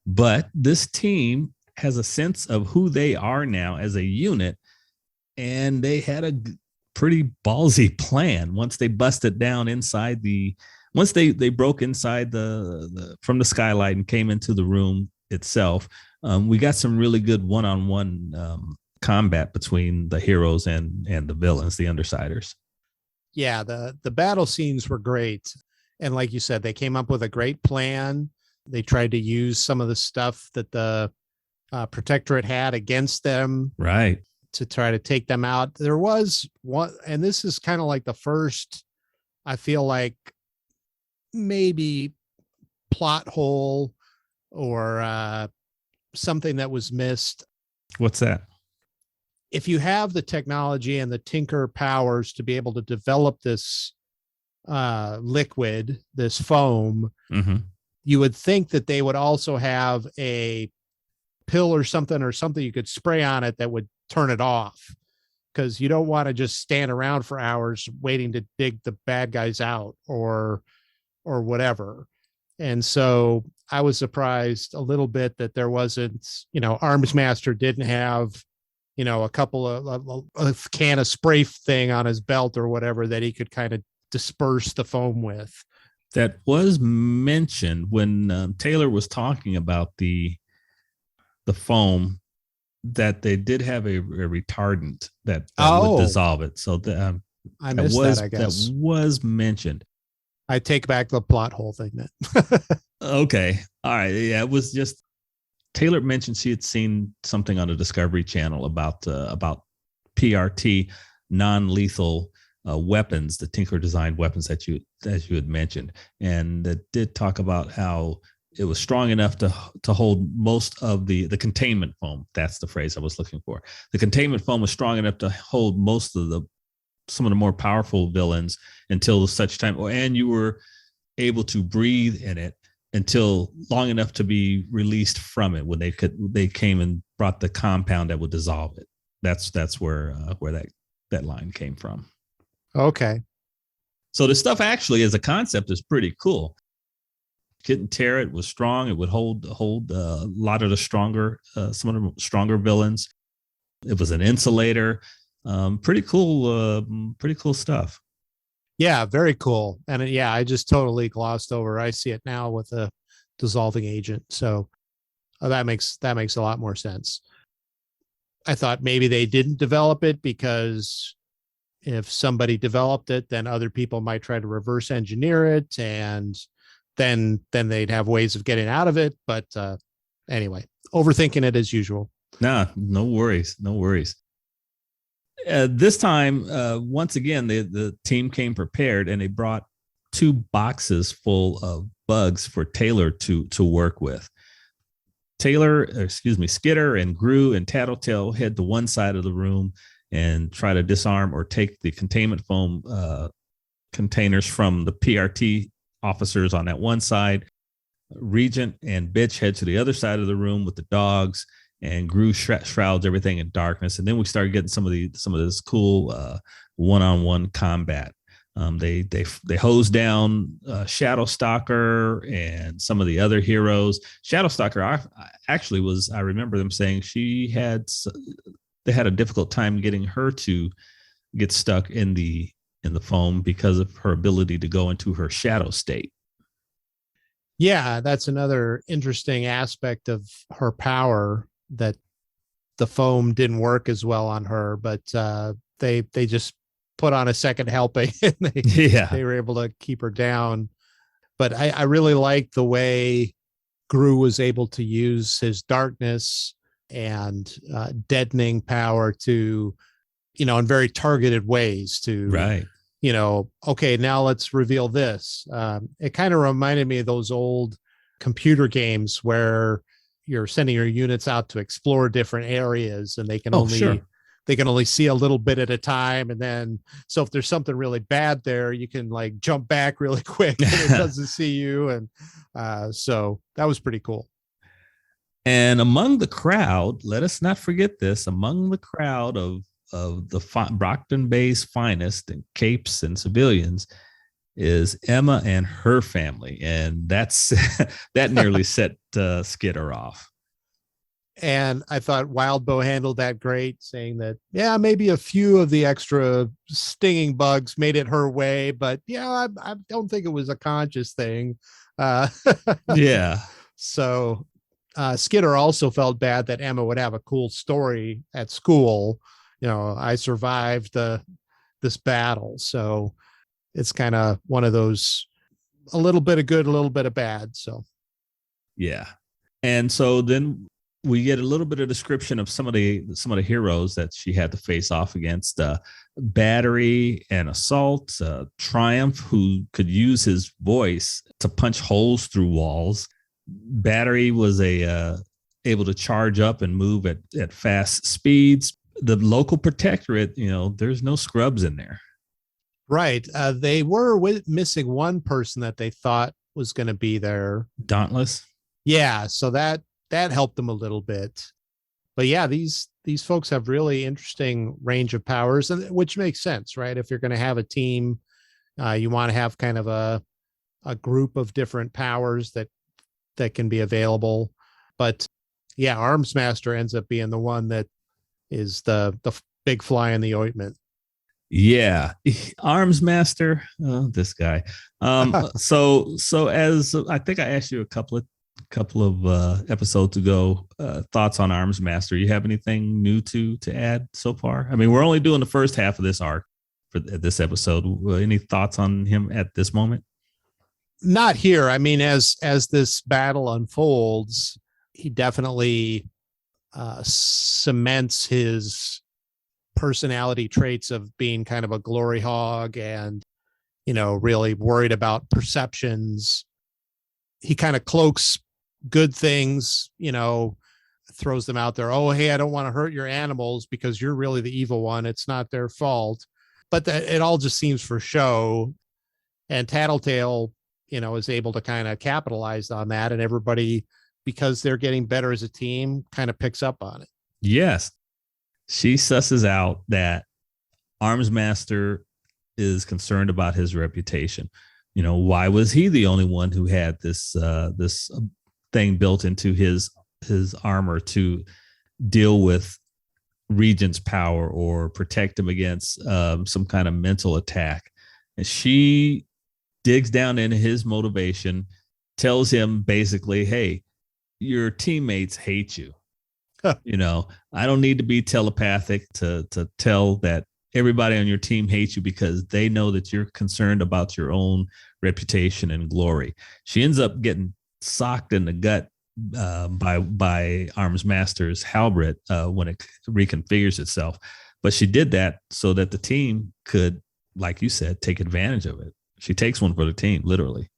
but this team has a sense of who they are now as a unit, and they had a pretty ballsy plan once they busted down inside once they broke inside the from the skylight and came into the room itself. We got some really good one-on-one combat between the heroes and the villains, the Undersiders. Yeah, the battle scenes were great. And like you said, they came up with a great plan. They tried to use some of the stuff that the Protectorate had against them. Right. To try to take them out. There was one, and this is kind of like the first, I feel like, maybe plot hole or something that was missed. What's that? If you have the technology and the Tinker powers to be able to develop this liquid, this foam, mm-hmm. you would think that they would also have a pill or something you could spray on it that would turn it off, because you don't want to just stand around for hours waiting to dig the bad guys out or whatever. And so I was surprised a little bit that there wasn't, Arms Master didn't have, a couple of a can of spray thing on his belt or whatever that he could kind of disperse the foam with. That was mentioned when Taylor was talking about the foam that they did have a retardant that would Oh, dissolve it. So I missed that, I guess. that was mentioned. I take back the plot hole thing then. Okay. All right. Yeah, it was just Taylor mentioned she had seen something on the Discovery Channel about PRT, non-lethal weapons, the Tinker designed weapons that you had mentioned, and that did talk about how it was strong enough to hold most of the containment foam. That's the phrase I was looking for. The containment foam was strong enough to hold most of some of the more powerful villains until such time, and you were able to breathe in it until long enough to be released from it when they came and brought the compound that would dissolve it. That's where that line came from. Okay. So the stuff actually as a concept is pretty cool. Couldn't tear it, was strong. It would hold a lot of the stronger, some of the stronger villains. It was an insulator. Pretty cool stuff. Yeah, very cool. And yeah, I just totally glossed over. I see it now with a dissolving agent. So that makes a lot more sense. I thought maybe they didn't develop it because if somebody developed it, then other people might try to reverse engineer it, and then they'd have ways of getting out of it. But anyway, overthinking it as usual. Nah, no worries. This time, once again, the team came prepared, and they brought 2 boxes full of bugs for Taylor to work with. Skitter and Gru and Tattletale head to one side of the room and try to disarm or take the containment foam containers from the PRT officers on that one side. Regent and Bitch head to the other side of the room with the dogs, and Gru shrouds everything in darkness. And then we started getting some of this cool one-on-one combat. They hose down Shadowstalker and some of the other heroes. Shadowstalker, I remember them saying they had a difficult time getting her to get stuck in the foam because of her ability to go into her shadow state. Yeah, that's another interesting aspect of her power, that the foam didn't work as well on her, but they just put on a second helping and they were able to keep her down. But I really like the way Gru was able to use his darkness and deadening power to, in very targeted ways to, right. Okay, now let's reveal this. It kind of reminded me of those old computer games where you're sending your units out to explore different areas, and they can only see a little bit at a time. And then, so if there's something really bad there, you can like jump back really quick and it doesn't see you. And so that was pretty cool. And among the crowd, let us not forget this, among the crowd of the Brockton Bay's finest and capes and civilians is Emma and her family. And that's that nearly set Skitter off. And I thought Wildbow handled that great, saying that, yeah, maybe a few of the extra stinging bugs made it her way, but yeah, I don't think it was a conscious thing. Yeah. So Skitter also felt bad that Emma would have a cool story at school. I survived this battle. So it's kind of one of those, a little bit of good, a little bit of bad. So, yeah. And so then we get a little bit of description of some of the heroes that she had to face off against. Battery and Assault, Triumph, who could use his voice to punch holes through walls. Battery was able to charge up and move at fast speeds. The local protectorate, there's no scrubs in there. Right. They were missing one person that they thought was going to be there. Dauntless. Yeah. So that helped them a little bit. But yeah, these folks have really interesting range of powers, and which makes sense, right? If you're going to have a team, you want to have kind of a group of different powers that can be available. But yeah, Arms Master ends up being the one that is the big fly in the ointment. Yeah, Arms Master. Oh, this guy. So as I think I asked you a couple of couple of episodes ago. Thoughts on Arms Master? You have anything new to add so far? I mean, we're only doing the first half of this arc for this episode. Any thoughts on him at this moment? Not here. I mean, as this battle unfolds, he definitely cements his personality traits of being kind of a glory hog and, really worried about perceptions. He kind of cloaks good things, throws them out there. Oh, hey, I don't want to hurt your animals because you're really the evil one. It's not their fault. But it all just seems for show. And Tattletale, is able to kind of capitalize on that. And everybody, because they're getting better as a team, kind of picks up on it. Yes. She susses out that Arms Master is concerned about his reputation. Why was he the only one who had this thing built into his armor to deal with Regent's power or protect him against some kind of mental attack? And she digs down into his motivation, tells him basically, hey, your teammates hate you. I don't need to be telepathic to tell that everybody on your team hates you because they know that you're concerned about your own reputation and glory. She ends up getting socked in the gut by Arms Master's halberd when it reconfigures itself. But she did that so that the team could, like you said, take advantage of it. She takes one for the team, literally.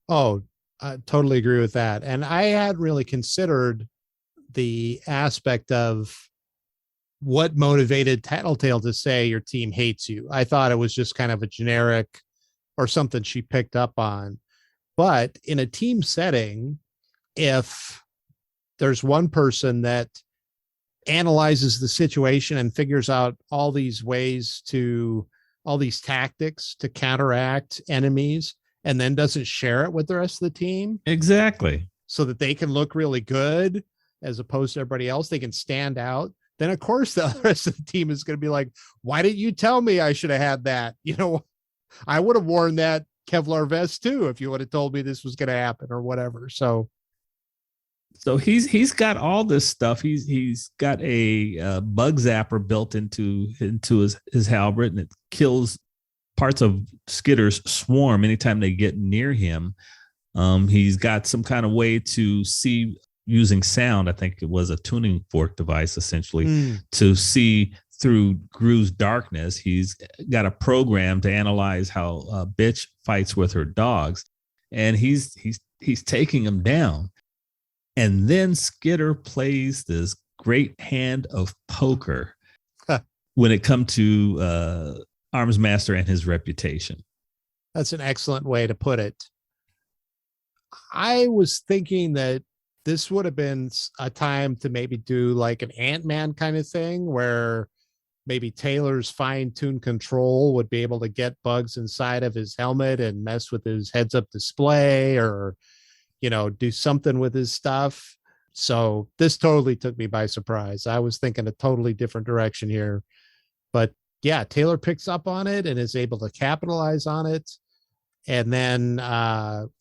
Oh, I totally agree with that. And I had really considered the aspect of what motivated Tattletale to say your team hates you. I thought it was just kind of a generic or something she picked up on. But in a team setting, if there's one person that analyzes the situation and figures out all these tactics to counteract enemies and then doesn't share it with the rest of the team. Exactly. So that they can look really good as opposed to everybody else, they can stand out. Then of course the rest of the team is going to be like, why didn't you tell me I should have had that? I would have worn that Kevlar vest too if you would have told me this was going to happen or whatever. So he's got all this stuff. He's got a bug zapper built into his halberd, and it kills parts of Skitter's swarm anytime they get near him. He's got some kind of way to see using sound. I think it was a tuning fork device essentially to see through Gru's darkness. He's got a program to analyze how a bitch fights with her dogs, and he's taking them down. And then Skitter plays this great hand of poker when it comes to Arms Master and his reputation. That's an excellent way to put it. I was thinking that this would have been a time to maybe do like an Ant-Man kind of thing where maybe Taylor's fine-tuned control would be able to get bugs inside of his helmet and mess with his heads-up display or, do something with his stuff. So this totally took me by surprise. I was thinking a totally different direction here. But yeah, Taylor picks up on it and is able to capitalize on it. And then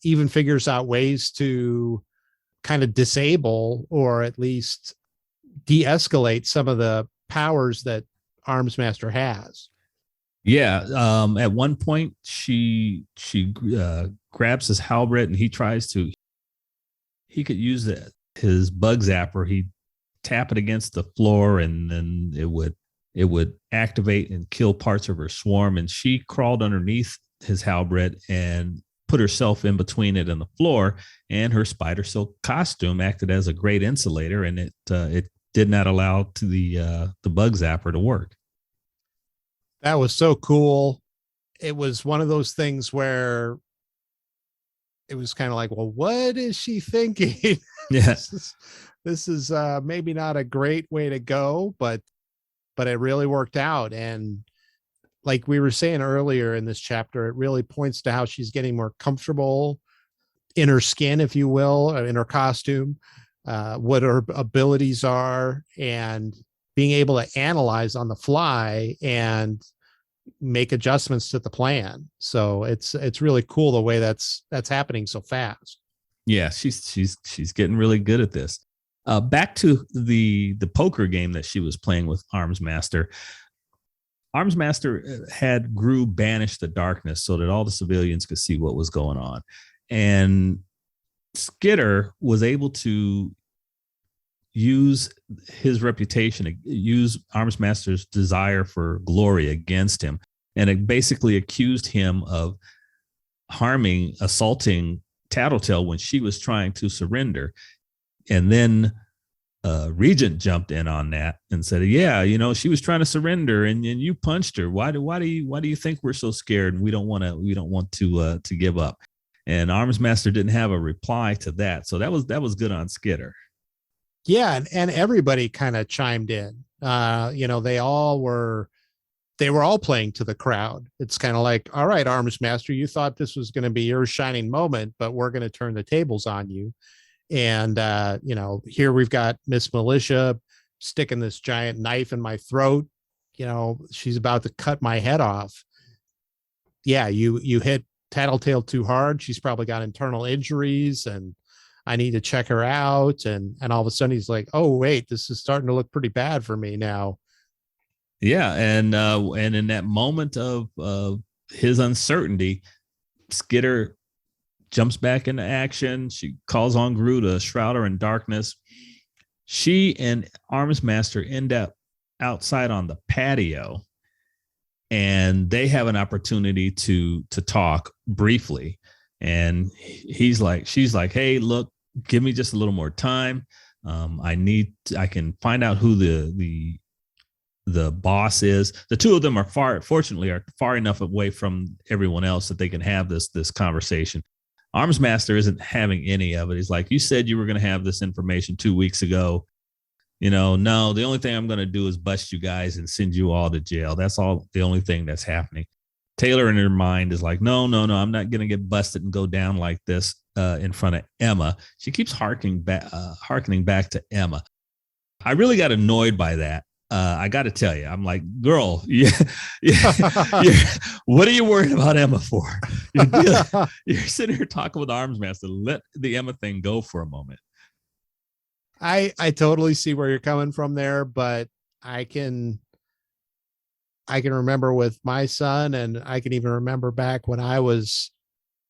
even figures out ways to kind of disable or at least de-escalate some of the powers that Arms Master has. Yeah. At one point, she grabs his halberd and he could use his bug zapper. He'd tap it against the floor and then it would activate and kill parts of her swarm. And she crawled underneath his halberd and put herself in between it and the floor, and her spider silk costume acted as a great insulator, and it did not allow the bug zapper to work. That was so cool. It was one of those things where it was kind of like, well, what is she thinking? Yeah. This is maybe not a great way to go, but it really worked out. And like we were saying earlier in this chapter, it really points to how she's getting more comfortable in her skin, if you will, in her costume, what her abilities are, and being able to analyze on the fly and make adjustments to the plan. So it's really cool the way that's happening so fast. Yeah, she's getting really good at this. Back to the poker game that she was playing with Arms Master. Arms Master had Gru banish the darkness so that all the civilians could see what was going on. And Skitter was able to use his reputation, use Arms Master's desire for glory against him. And it basically accused him of assaulting Tattletale when she was trying to surrender. And then Regent jumped in on that and said, "Yeah, she was trying to surrender, and you punched her. Why do you think we're so scared? We don't want to give up." And Arms Master didn't have a reply to that, so that was good on Skitter. Yeah, and everybody kind of chimed in. They were all playing to the crowd. It's kind of like, all right, Arms Master, you thought this was going to be your shining moment, but we're going to turn the tables on you. And, here we've got Miss Militia sticking this giant knife in my throat. She's about to cut my head off. Yeah, you hit Tattletale too hard. She's probably got internal injuries and I need to check her out. And all of a sudden he's like, oh, wait, this is starting to look pretty bad for me now. Yeah. And in that moment of his uncertainty, Skitter jumps back into action. She calls on Gru to shroud her in darkness. She and Arms Master end up outside on the patio, and they have an opportunity to talk briefly. And she's like, "Hey, look, give me just a little more time. I can find out who the boss is." The two of them fortunately are far enough away from everyone else that they can have this conversation. Arms Master isn't having any of it. He's like, "You said you were going to have this information 2 weeks ago. No, the only thing I'm going to do is bust you guys and send you all to jail. That's all, the only thing that's happening." Taylor in her mind is like, no, I'm not going to get busted and go down like this in front of Emma. She keeps harkening back to Emma. I really got annoyed by that. I got to tell you, I'm like, girl, yeah, what are you worried about Emma for? You're sitting here talking with Arms Master. Let the Emma thing go for a moment. I totally see where you're coming from there, but I can remember with my son, and I can even remember back when I was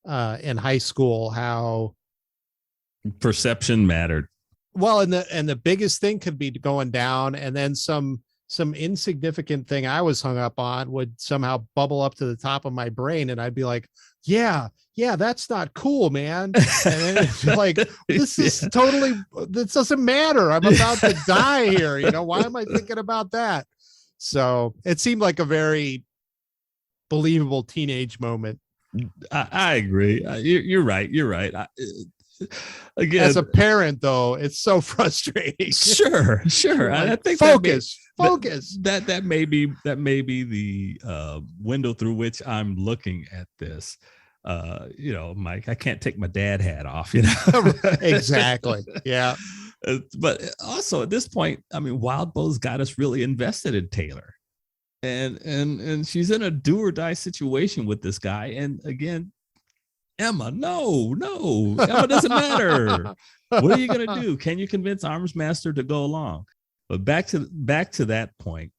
in high school, how perception mattered. Well, and the biggest thing could be going down, and then some insignificant thing I was hung up on would somehow bubble up to the top of my brain, and I'd be like, yeah, that's not cool, man. And it's like, this doesn't matter. I'm about to die here. Why am I thinking about that? So it seemed like a very believable teenage moment. I agree. You're right. Again, as a parent, though, it's so frustrating. Sure. Like, I think focus. That may be the window through which I'm looking at this. Mike, I can't take my dad hat off. Exactly. Yeah. But also at this point, I mean, Wildbow's got us really invested in Taylor, and she's in a do or die situation with this guy. And again, Emma, no, Emma doesn't matter. What are you going to do? Can you convince Arms Master to go along? But back to that point,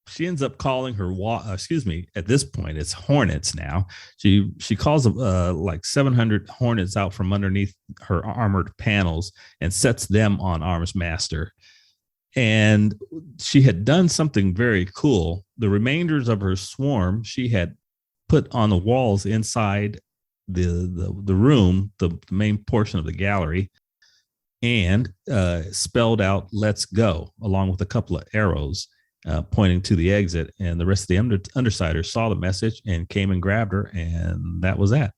she ends up calling her, at this point, it's Hornets now. She calls like 700 Hornets out from underneath her armored panels and sets them on Arms Master. And she had done something very cool. The remainders of her swarm she had put on the walls inside the room, the main portion of the gallery, and spelled out "Let's go" along with a couple of arrows pointing to the exit. And the rest of the Undersiders saw the message and came and grabbed her, and that was that.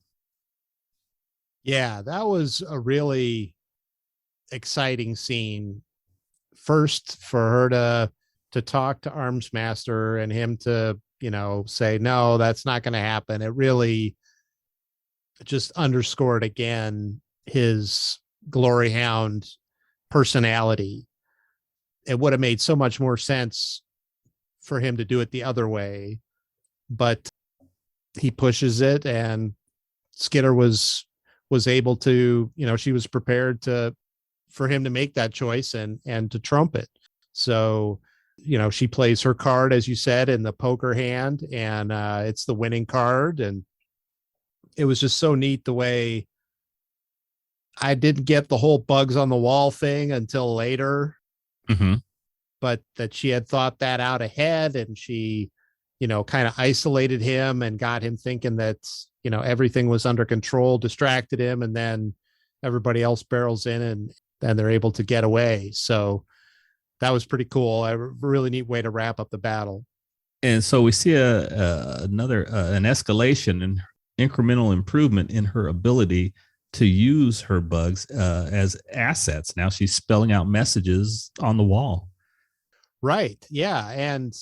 Yeah, that was a really exciting scene. First, for her to talk to Arms Master and him to say, no, that's not going to happen. It really just underscored again his glory hound personality. It would have made so much more sense for him to do it the other way, but he pushes it, and Skitter was was able to, she was prepared for him to make that choice and to trump it. So, she plays her card, as you said, in the poker hand, and it's the winning card. And it was just so neat the way I didn't get the whole bugs on the wall thing until later, but that she had thought that out ahead, and she, kind of isolated him and got him thinking that, everything was under control, distracted him, and then everybody else barrels in and they're able to get away. So that was pretty cool. A really neat way to wrap up the battle. And so we see another an escalation and incremental improvement in her ability to use her bugs as assets. Now she's spelling out messages on the wall. Right. Yeah. And,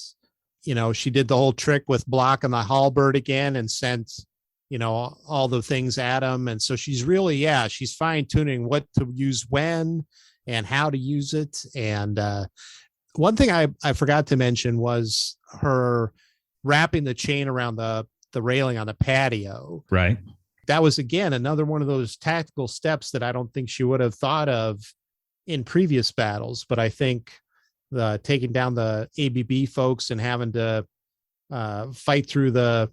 she did the whole trick with blocking the halberd again and sent, all the things at him. And so she's really, she's fine tuning what to use when and how to use it. And one thing I forgot to mention was her wrapping the chain around the railing on the patio. Right. That was, again, another one of those tactical steps that I don't think she would have thought of in previous battles. But I think taking down the ABB folks and having to fight through the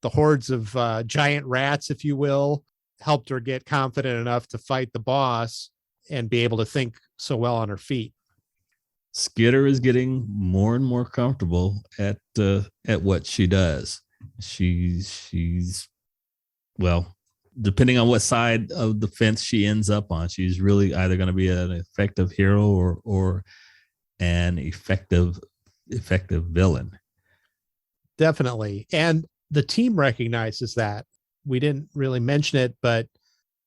hordes of giant rats, if you will, helped her get confident enough to fight the boss and be able to think so well on her feet. Skitter is getting more and more comfortable at what she does. She's well, depending on what side of the fence she ends up on, she's really either going to be an effective hero or an effective villain. Definitely. And the team recognizes that. We didn't really mention it, but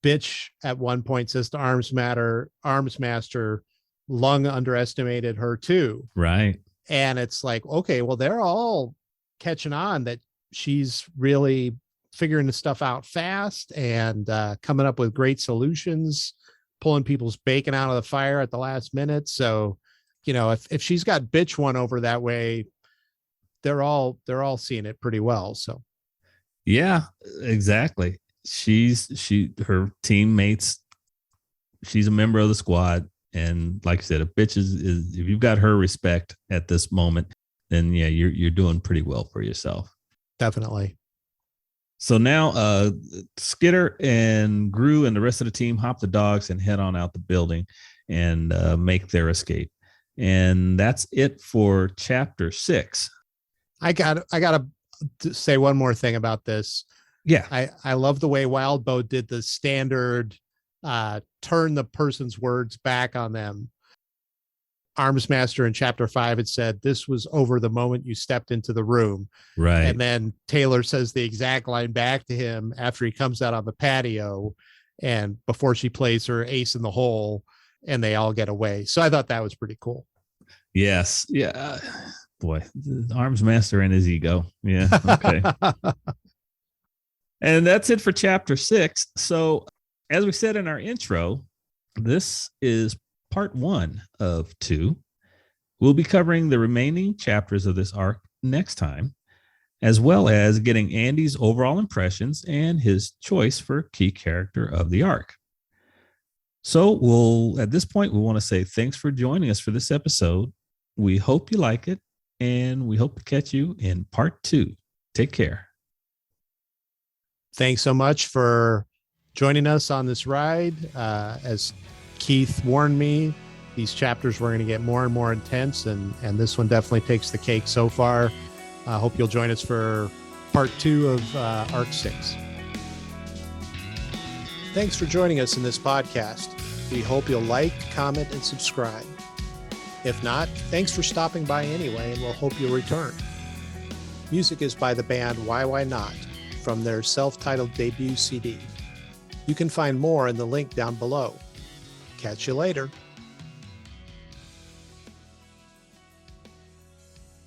Bitch at one point says to Armsmaster, Lung underestimated her too. Right. And it's like, okay, well, they're all catching on that she's really figuring the stuff out fast and coming up with great solutions, pulling people's bacon out of the fire at the last minute. So, if she's got Bitch won over that way, they're all seeing it pretty well. So, yeah, exactly. Her teammates, she's a member of the squad. And like I said, if Bitch is if you've got her respect at this moment, then yeah, you're doing pretty well for yourself. Definitely. So now Skitter and Gru and the rest of the team hop the dogs and head on out the building and make their escape. And that's it for chapter 6. I gotta say one more thing about this. Yeah. I love the way Wildbow did the standard turn the person's words back on them. Armsmaster in chapter 5 had said, "This was over the moment you stepped into the room." Right. And then Taylor says the exact line back to him after he comes out on the patio and before she plays her ace in the hole and they all get away. So I thought that was pretty cool. Yes. Yeah. Boy, Armsmaster and his ego. Yeah. Okay. And that's it for chapter 6. So as we said in our intro, this is part 1 of 2. We'll be covering the remaining chapters of this arc next time, as well as getting Andy's overall impressions and his choice for key character of the arc. So at this point, we want to say thanks for joining us for this episode. We hope you like it, and we hope to catch you in part 2. Take care. Thanks so much for joining us on this ride. As Keith warned me, these chapters were going to get more and more intense, and this one definitely takes the cake so far. I hope you'll join us for part 2 of Arc 6. Thanks for joining us in this podcast. We hope you'll like, comment, and subscribe. If not, thanks for stopping by anyway, and we'll hope you'll return. Music is by the band YYNOT from their self-titled debut CD. You can find more in the link down below. Catch you later.